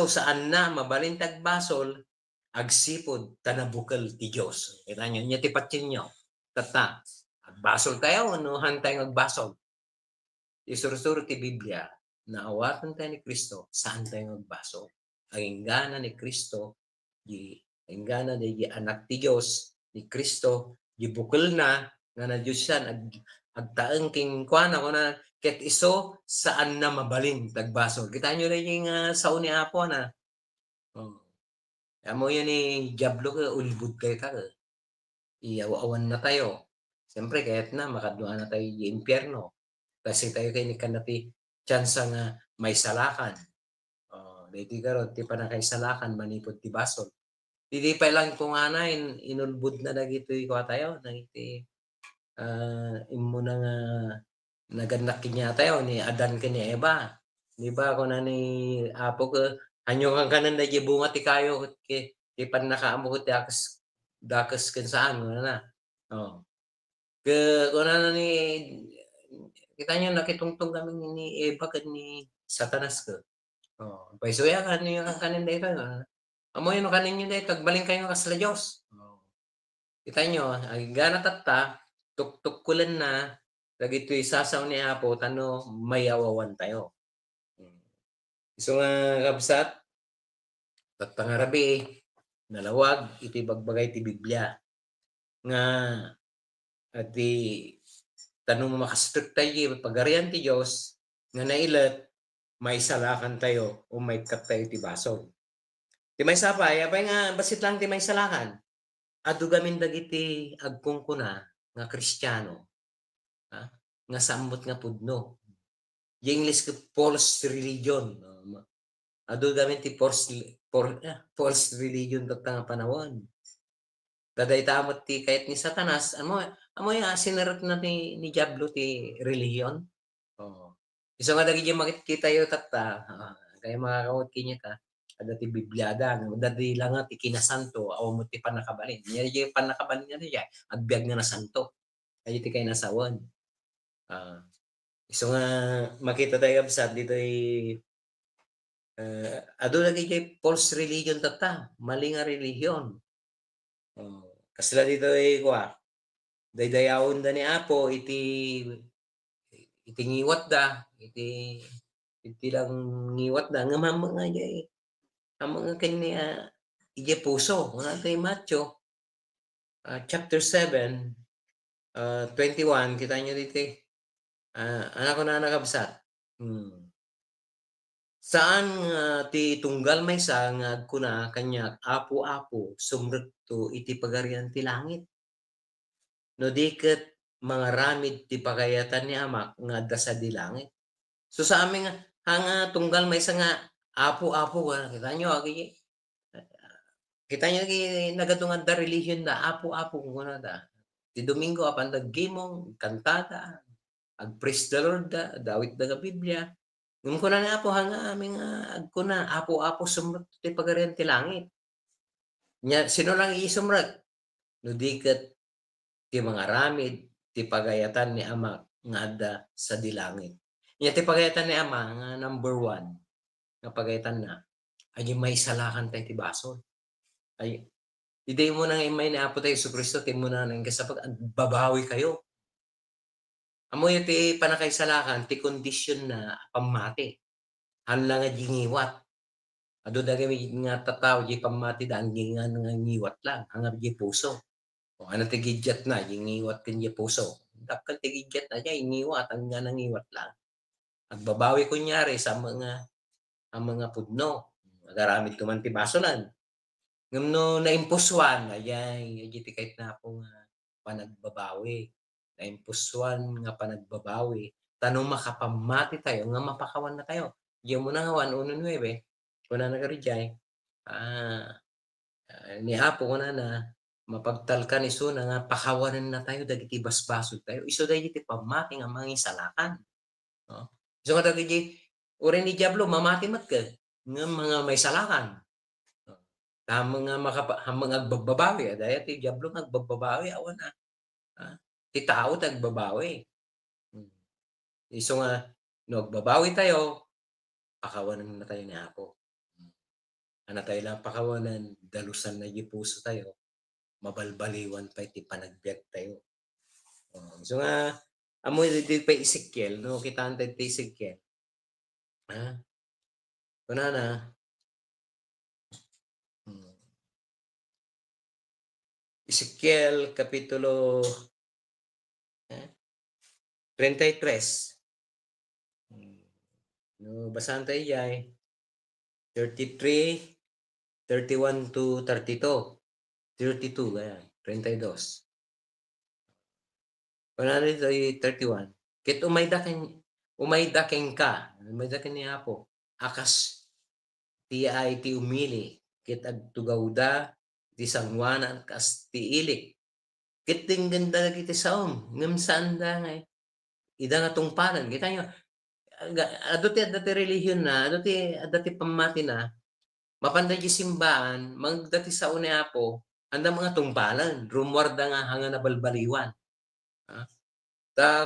Speaker 8: saan na mabalintag basol agsipod tanabukal ti Dios. Kita nyo, nya ti patsin nyo. Tata, agbasol tayo, ano hantay agbasol. Isuro-suro ti Biblia, naawatan tayo ni Kristo, saan tayo agbasol. Ang ingana ni Kristo, ang ingana ni anak ti Dios, ni Kristo, gibukal na, nga na Diyos yan, agtaeng king kuana ko na, ket iso saan na mabalin tagbasol. Kita nyo rin yung sao ni Apo na. Amo yun Diablo ka, ulbud kayo ka. Iyaw-awan na tayo. Siyempre, kahit na makadua na tayo yung impyerno. Kasi tayo kayo kanati tsansa nga may salakan. Dito karon ti pa na kay salakan, manipod ti basol. Didi pa lang kung ana, inulbud na dagito ko tayo. Nagiti imo na nga naganak niya tayo ni Adan kini Eva. Di ba kung na ni Apo ka, hanyo kang kanan na bunga ti kayo, ki pan nakaamo ko ti dakas kan saan, na. Oh. Kung na ni, kita nyo nakitungtong kami ni Eva kan ni Satanas ka. Oh. Paisuya ka niyo kang kanan dito. Amo yun kanin nyo dito, tagbaling kayo kasla Diyos. Oh. Kita nyo, ang gana tata, tuk-tukulan na, lagi ito isasaw ni Apo, tano mayawawan tayo. So nga kabsat, tatangarabi, nalawag, iti bagbagay ti Biblia. Nga, at di, tanong makastok tayo, pagarian ti Diyos, nga nailat, may salakan tayo, o may kat tayo ti baso. Ti may sapay, apay nga, basit lang ti may salakan. Adugamin dagiti agkungkuna, nga Kristiyano, nga sambot nga pudno. Yung English ka false religion. Ado gamin ti false religion nga panawon. Daday tamot ti kahit ni Satanas, amo yung sinarot na ni Diablo ti religion. Oh. Iso nga dagi makikita yo tata, kaya makakawat kinya ka, ada ti Bibliada, dadi lang ti kinasanto, aw mo ti panakabalin. Nya di panakabalin niya, agbiag nga na santo. Ay ti kay nasawan. So nga makita tayo kabsat dito ay ado lagi kay false religion tata, mali nga religion. Kasla dito ay kuha. Daydayawon da ni Apo iti ngiwat da, iti lang ngiwat da nga mga jay. Ang mga kanya ije puso, una tay Matthew chapter 7 21 kita nyo dito. Anak ko na nakabsat. Saan ti tunggal may sa nga kuna kanya apo-apo sumrekto iti pagarian ti langit. No diket mga ramid ti pagayatan ni Amak nga dasa di langit. So sa amin nga tunggal may sa nga apo-apo kita nyo nagatungan da religion da apo-apo kuna da. Ti Domingo apan daggimong kantada ag-praise the Lord da, dawit da Biblia. Ngum ko na nga po hanga aming agkuna apo-apo sumrat ti pagarian ti langit. Nya sino lang isumrat? No diket ti mga ramid ti pagayatan ni Ama nga adda sa dilangit. Nya ti pagayatan ni Ama nga number 1 nga pagayatan na ay may salakan tayo ti basol. Ay hindi mo nang imay ni Apo tayo Jesucristo, ti mo na nang kasapag babawi kayo. Amo yung ti panakaisalakan, ti kondisyon na pamati. Hanla nga gingiwat. Ado da kami nga tataw, di pamati da, ang nga ngiwat lang. Ang di puso. O ano ti gidyat na, gingiwat kan di puso. Dapat ti gidyat na dya, ingiwat, ang nga nangiwat lang. Agbabawi kunyari sa mga pudno. Magaramit tuman ti basolan. Ngam no naimpuswan, ayay ti kahit na akong panagbabawi. Naimpuswan nga panagbabawi, tanong makapamati tayo, nga mapakawan na tayo. Diyan mo na nga 1:9, kuna nagarijay, ni Apo kuna na, mapagtalkan iso na nga pakawanan na tayo, dagiti basbasod tayo. Iso dahil iti pamati nga mga isalakan. No? Iso nga dagiti, uri ni Diablo, mamati mat ka, nga mga may salakan. Mga agbabawi, dahil ti Diablo agbabawi, awan na. Ti tao tagbabawi. Iso nga, no, agbabawi tayo, pakawanan na tayo ni Apo. Ano tayo lang pakawanan, dalusan na yung puso tayo, mabalbaliwan pa iti panagbiag tayo. So nga, amoy dito pa Ezekiel, no, kita tayo ti Ezekiel. Kuna na, Ezekiel, kapitulo 33. No, basahan tayo dyan. 33, 31 to 32. 32, ganyan. 32. Kung ano dito ay 31. Kit umaydaking ka. Umaydaking ni Apo. Akas ti ay ti umili. Kit agtugawda ti sangwanan kas ti ilik. Kit ting ganda kiti saom. Ngam saan da ngay. ida nga tungpalan. Kita nyo, adati relihiyon na, adati pamati na, mapanday di simbaan, magdati sa una po, anda mga tungpalan, rumwarda nga hanga na balbaliwan. Ta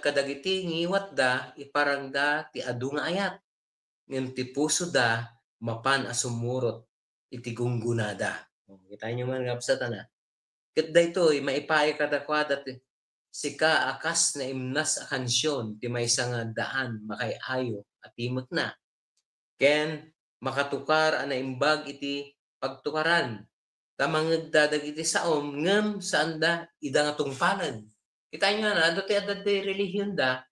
Speaker 8: kadagiti ngiwat da, iparang da, ti adu nga ayat. Ngem ti puso da, mapan asumurot, iti gunggunada. Kita nyo man kapsatan na. Ket daytoy maipay kadakwada sika akas na imnas a kansyon ti maysa nga daan makay-ayo at timot na. Ken makatukar ana imbag iti pagtukaran. Tamangagdadag iti saom ngem saan da ida nga tungpalan. Kita nyo na, adati relihiyon da,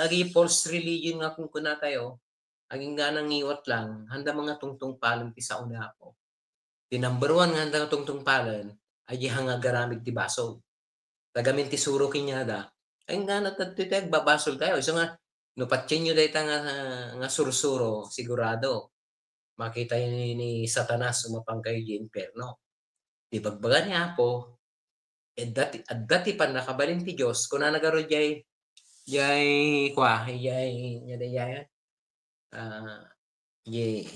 Speaker 8: agi false religion nga kung kuna tayo, aging ganang iwat lang, handa mga tungtungpalan ti sa una po. Ti number one nga handa nga tungtungpalan, ay hanga garamid ti basol. Tagamin ti suro kinyada, ay nga natatitag babasol tayo. So nga, no patsin nyo dahita nga sursuro, sigurado, makita ni Satanas umapang kayo di imperno. Di bagbagan niya po, dati pa nakabalin ti Diyos, kung na nagaro jay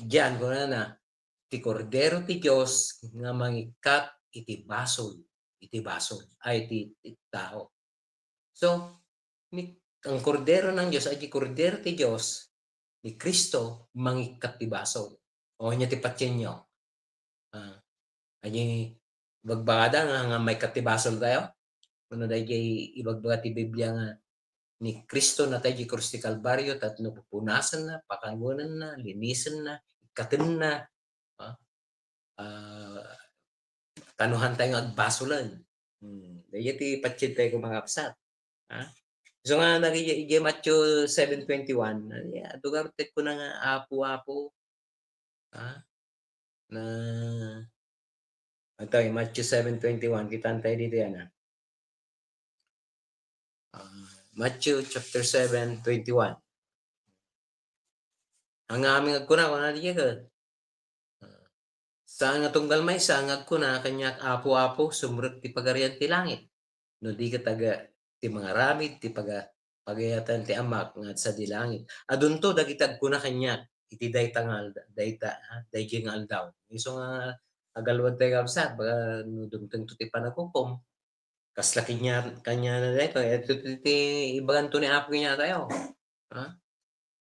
Speaker 8: diyan kung na ti kordero ti Diyos nga mangikat iti basol ay ti tao. So ang kordero ng Diyos ay ti kordero ti Diyos ni Kristo mangikat ti basol. O niya ti patyen nyo. Ay bagbada nga may katibasol tayo. Kuno dahil ibagbaga ti Biblia nga ni Kristo na tayo di krus ti Kalbaryo, tatno pupunasan na, pakangunan na, linisan na, ikatin na, tanuhan tayo agbasolan. Dahil ti patsid tayo kumakapsat. So nga nagiging Matthew 7:21, dugartek ko na nga apo-apo, na ito yung Matthew 7:21, kita tayo dito yan. Matthew chapter 7:21. Ang aming agkuna, kung natin ka. Saan nga tunggal may saan agkuna, kanyak apo-apo, sumurot ti pagarian ti langit. No di ka taga ti mga ramid, ti pagayatan ti amak, nga sa di langit. Adun to, dagitag kuna kanyak, iti daytangal, dayjing aldaw. Iso nga, agalwad tayo kapsat, baka nudumtang to ti panakukom. Kaslaki niya, kanya na dito. Ito ti ibagan to ni Apo niya tayo.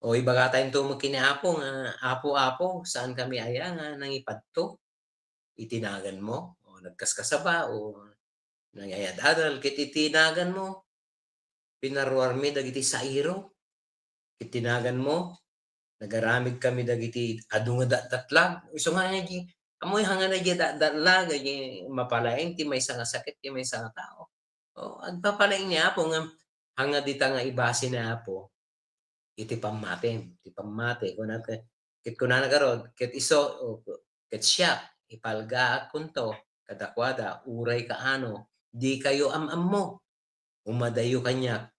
Speaker 8: O ibaga tayong tumag kini Apo, nga Apo-Apo, saan kami aya nga nangipad to? Itinagan mo? O nagkaskasaba? O nangayadadal? Kit itinagan mo? Pinaruar mi dagiti sairo? Itinagan mo? Nagaramig kami dagiti adu nga datlag? Iso nga nga amoy hanga na di datlag, mapalaing ti may nga sakit, ti may nga tao. O agpapalaing niya po nga hanga dita nga ibasi na po, iti pamaten, ti pamate. Kit kunana garod, kit iso, kit siya, ipalga kunto, kadakwada, uray kaano, di kayo am mo, umadayo kanya,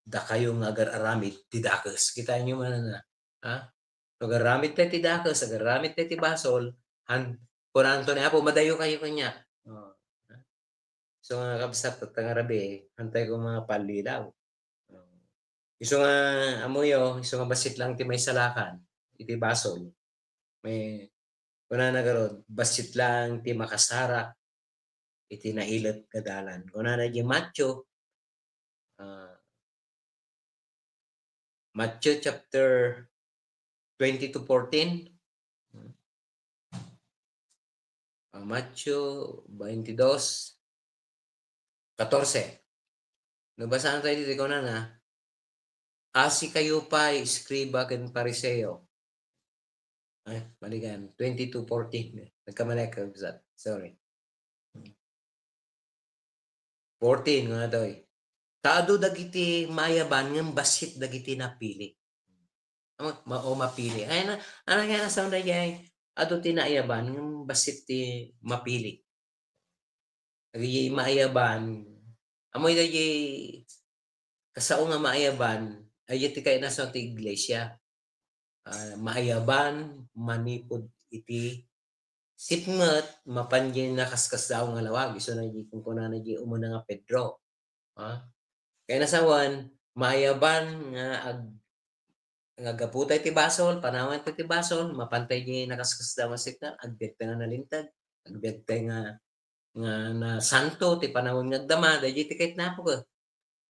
Speaker 8: da kayo nga agar-aramid, tidakas. Kita nyo man na, agaramid tayo tidakas, agaramid tayo tibasol, kuranto na po, madayo kayo kanya. So nga kapsat at ngarabi, hantay ko mga palilaw. Iso nga amoyo, iso nga basit lang ti may salakan, iti basol. May kuna nagarod, basit lang ti makasara, iti nailat kadalan. Kuna na di Matthew chapter 20-14. Matthew 22:14. Nabasaan tayo dito ko na asi kayo pa, iskriba ken pariseo. Ay, maligan. 22:14. Nagkamalay ka. Sorry. 14 nga daw eh. Taado dagiti mayaban ng basit dagiti napili. O mapili. Ay na, kaya nasa na jay, ado tinayaban ng basit ti mapili. Dagiti maayaban, amoy dagiti kasao nga maayaban, ay iti kaya nasa ti iglesia. Maayaban, manipod iti sipngat, mapanjin na kaskas daw nga lawag. So na kung kuna na umuna nga Pedro. Kaya nasawan, maayaban nga gaputay ti basol, panawan ti basol, mapantay niya nakaskas da masika, agbyag nga nalintag, agbyag nga na santo, ti panahon nga dama, da ti kahit na po ka.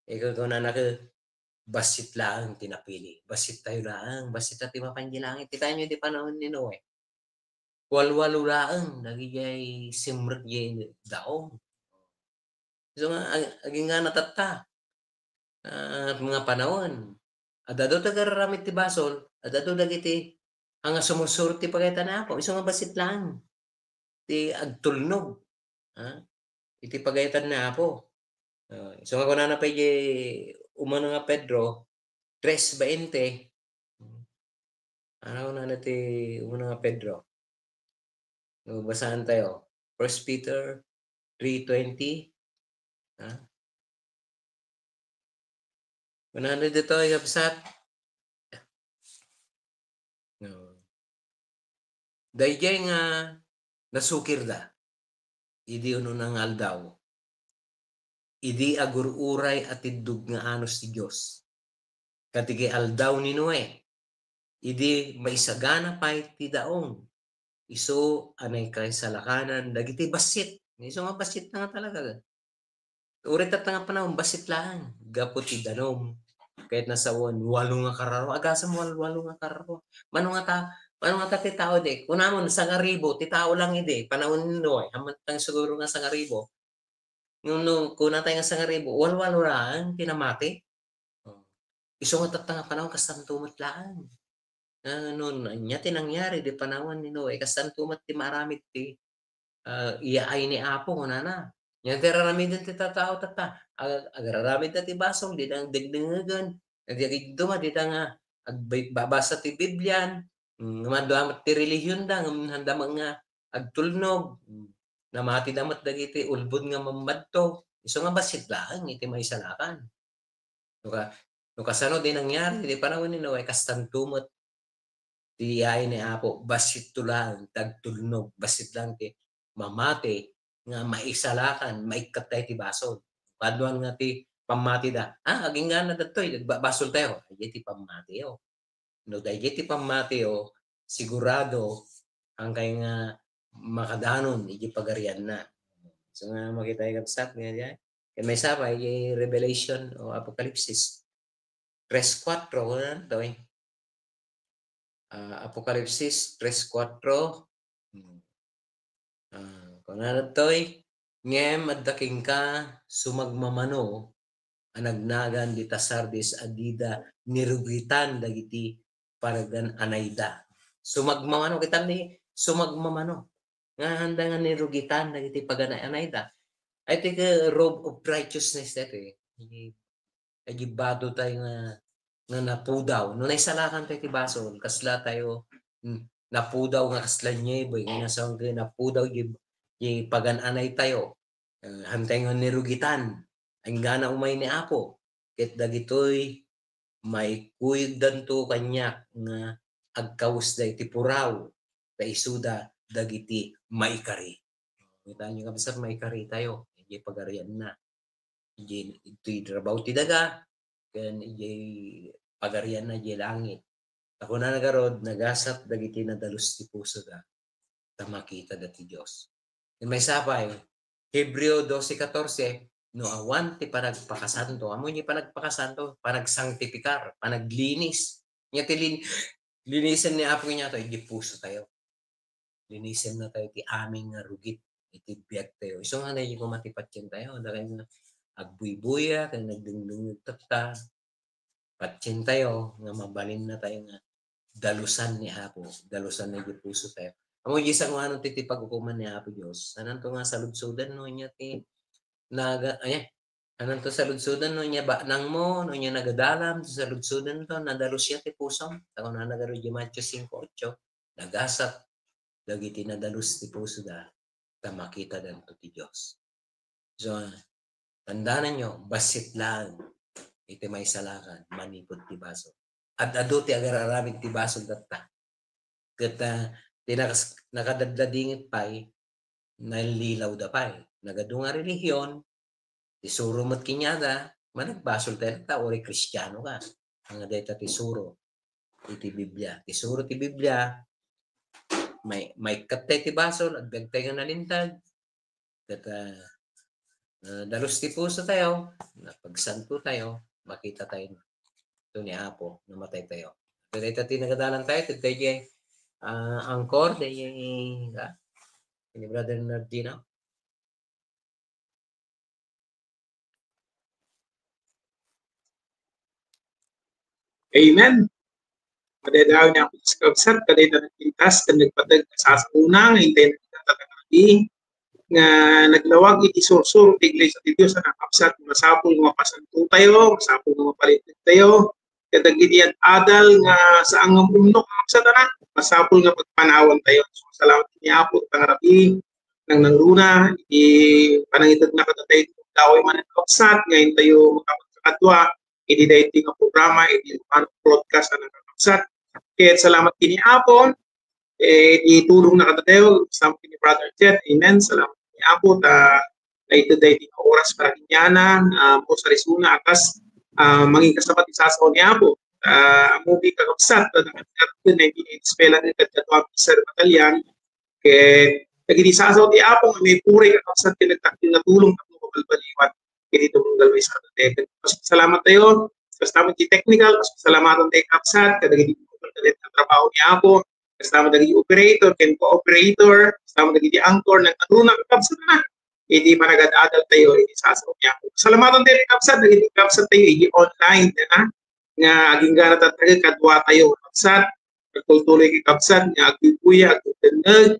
Speaker 8: Ikaw ko na basit lang tinapili. Basit tayo lang, basit at mapanjilangit. Kita nyo di panahon ni Noe. Walwalo lang, nagigay simrit yun daong. So nga, aging nga natata. Mga panahon. Adado tagararamit ti basol, adado dagiti ang sumusurti pagkita na ako. Iso nga basit lang. Ti agtulnog. Iti pagayatan na ako. So nga kuna na pa umano nga Pedro, 3:20. Ano na natin umano nga Pedro. Basahan tayo. 1 Peter 3:20. Manano dito ikapsat. Dayjay nga nasukir da. Idi uno nang aldaw. Idi agururay at idug nga anos ti Diyos. Katigay aldaw ni Noe. Idi maisagana pa ti daong. Iso anay kay salakanan. Dagiti basit. Iso nga basit na nga talaga. Urit at nga panahon, basit lang. Gapo ti danom. Kahit nasa 8 nga kararo. Agasam 8 nga kararo. Mano nga ta ti tao di. Kunamon, 1,000. Ti tao lang ide. Panahon ni Noe. Hamantang siguro nga 1,000. Kuna tayo nga 1,000. 8 lang. Tinamati. Iso nga tatanga panahon, kastantumot lang. Noon, niya tinangyari. Di panahon ni Noe. Kastantumot ti maramit ti. Iyaay ni Apo. Kuna na. Yan tiraramid din ti tatao tata. Agararamid na ti basong, di nang degdengagan. Duma, di nga babasa ti Biblian. Madamat ti relihiyon da, handa mga agtulnog. Namati damat dagiti ulbod nga mamadto. Iso nga basit lang, iti may salakan. Kasano din nangyari, di panahon ni Noe, kastantumot. Ti iyaay ni Apo, basit to lang, tagtulnog, basit lang ti mamati. Nga maisalakan, maikatay ti basol. Paduan nga ti pamati da. Aging nga na datoy, basol tayo. Ay, ti pamati o. No, dahil ti pamati o, sigurado, ang kay nga makadanon, iti pagarian na. So nga makita yung kapsat nga diyan. Kaya may sabay, yung Revelation o Apokalipsis. 3:4, ano to eh? Apokalipsis 3:4. Kung ano to'y, ngem addaking ka, sumagmamano, anagnagan di tasardis adida, nirugitan dagiti paragan anayda. Sumagmamano, kita ni sumagmamano. Nga handa nga nirugitan dagiti pagana anayda. I think robe of righteousness dito eh. Ay bato tayo nga napudaw. Nung naisalakan tayo ti basol, kasla tayo napudaw nga kasla niya, boy. Nga nasawang kayo napudaw yung pagananay tayo, hantay nga nirugitan, ang gana umay ni Apo, ket dagitoy may kuyog danto kanya nga agkaus da iti puraw, da isuda dagiti maikari. Kita nyo kapsat maikari tayo, iti pagarian na. Ito'y trabaho ti daga, kan iti pagarian na iti langit. Ako na nagarod, nagasat dagiti nadalus ti puso da, tamakita dati Diyos. May sabay, Hebreo 12:14, no awan ti panagpakasanto. Amo niya panagpakasanto, panagsanctifikar, panaglinis. Niya linisan ni Apo niya to, iti puso tayo. Linisan na tayo ti aming rugit, iti biyag tayo. Iso nga na yung kumatipatyan tayo. Dahil agbuy-buya, kaya nagdungdung tata. Patyan tayo, nga mabalin na tayo nga dalusan ni Apo, dalusan na iti puso tayo. Amo gisang ano ti paghukuman ni Apo Dios. Anan to nga saludsudan no niya ti anan to saludsudan no niya ba nang mo no niya nagadalam sa saludsudan to nadalo siya ti puso. Tako na nagaro di Matthew 5:8 nagasat dagiti nadalus ti puso da ta makita danto ti Dios. So tandaan nyo, basit lang iti may salakan manipod ti baso. At adu ti agararamid ti baso datta. Ket nakadadladingit pa'y nalilaw da pa'y. Nagadunga relihiyon, isurumot kinyada, Managbasol tayo ta ori Kristiyano ka. Ang data tisuro iti Biblia. Tisuro ti Biblia may katay ti basol agdagtay nga nalintag. Kata dalos ti puso tayo, napagsanto tayo, makita tayo ito ni Apo, namatay tayo. Pero ito tinagadalan tayo, ito tayo angkor, tayo ni Brother Nardino.
Speaker 6: Amen. Madadaw niya ako sa kabsat, kaday na nagpintas, kan nagpatag sa unang, hindi nagtatangabi, nga naglawag iti sursuro ti Iglesia ti Dios na kapsat, masapol nga pasanto tayo, masapol nga palitin tayo, kadag iti adal nga sa angam umno kapsat na, masapol nga pagpanawan tayo. So, salamat niya po, tangarabi, nang nangruna, iti panangitag na katatay, daway man ang kapsat, ngayon tayo makapagkakadwa, iti dahil nga programa, iti broadcast na nakakapsat. Kaya salamat kini Apo, itulong na katatayo, kasama kini Brother Ted, amen, salamat kini Apo, na ito dahil nga oras para kinyana, po sa Rizuna, akas, manging kasapat isasaw ni Apo, movie kakapsat, na nakatagin na iti-spela ng katatuang Sir Batalyan, kaya nag-inisasaw ni Apo, may puri kakapsat, kinagtakil na tulong na kabalbaliwan, dito mong galway sa atin. Salamat tayo. Kasama di technical, salamatan tayo kapsat, kadagiti kalit ang trabaho niya ako. Kasama dagiti operator, ken co-operator, kasama dagiti angkor, nagtatuna kapsat na. Hindi managad-adal tayo, hindi sasaw niya ako. Salamatan tayo kapsat, dagiti kapsat tayo, hindi online na nga aging gana tatagay, kadwa tayo kapsat, nagtutuloy kay kapsat, nga agbibuya, agbibuya,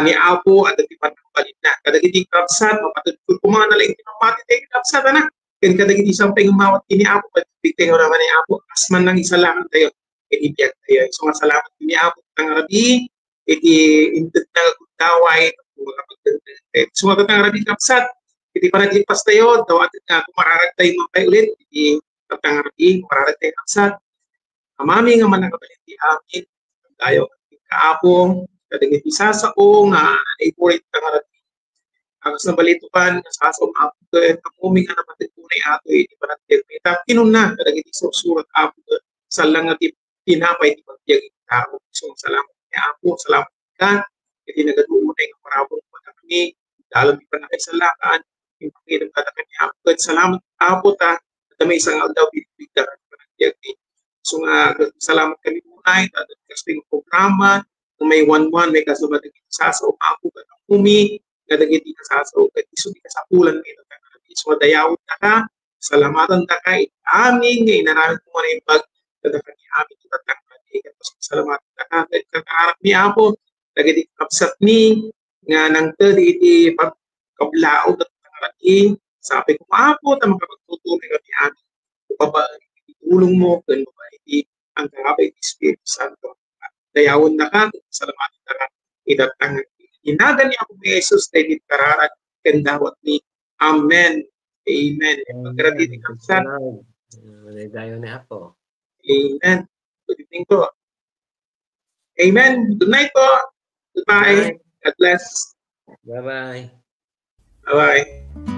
Speaker 6: ni Apo at di panagpalit na. Kadagiti kapsat, mapatutulog ko mga nalang tinamati tayo kapsat na. Kaya kadagiti sampay umawat kini Apo, pagpigtay ko naman ni Apo, asman lang isa lang tayo, ibiyag tayo. So nga salamat kini Apo, tangarabi, iti intut na gudaway, so nga tangarabi kapsat, iti panaglipas tayo, dawat nga kumararag tayo mapay ulit, iti tangarabi, kumararag tayo kapsat. Amami nga managabalit di amin, tayo, Apo, kadagiti sasao nga ipurit tangarat ang sa balitukan sa sasao Apo kamuming nga napatipunay ato iti panagtiag kita kinuna kadagiti surat Apo sa lang nga tinapay ti pagtiag tao. So salamat ni Apo, salamat ka iti nagaduunay nga parabong kami dalam di panakisalakan yung panginoon katakan ni Apo. Salamat Apo ta may isang aldaw bibigda panagtiag so nga salamat kami unay at kasing programa may 1-1 may kasubat ng sasaw Apo ka ng umi kadagiti kasasaw kat iso di kasapulan nito so dayawon ka salamatan ta kay amin nga inaramid ko man yung pag kadakan ni amin tatang tapos salamatan ta kat kakaarap ni Apo dagiti kapsat ni nga nang iti pagkablao kat tangarati sabi ko Apo ta makapagtutuloy kami amin baba itulong mo ken baba iti ang karabay ti Espiritu Santo dayawon na ka, salamat ka, itatang inaga ni ako ni Jesus, tayo kararag, kendawat ni Amen. Amen. Pagkarati ni kapsat.
Speaker 8: Dayo ni Apo.
Speaker 6: Amen. Good evening po. Amen. Good night po. Goodbye. God bless.
Speaker 8: Bye-bye.
Speaker 6: Bye-bye.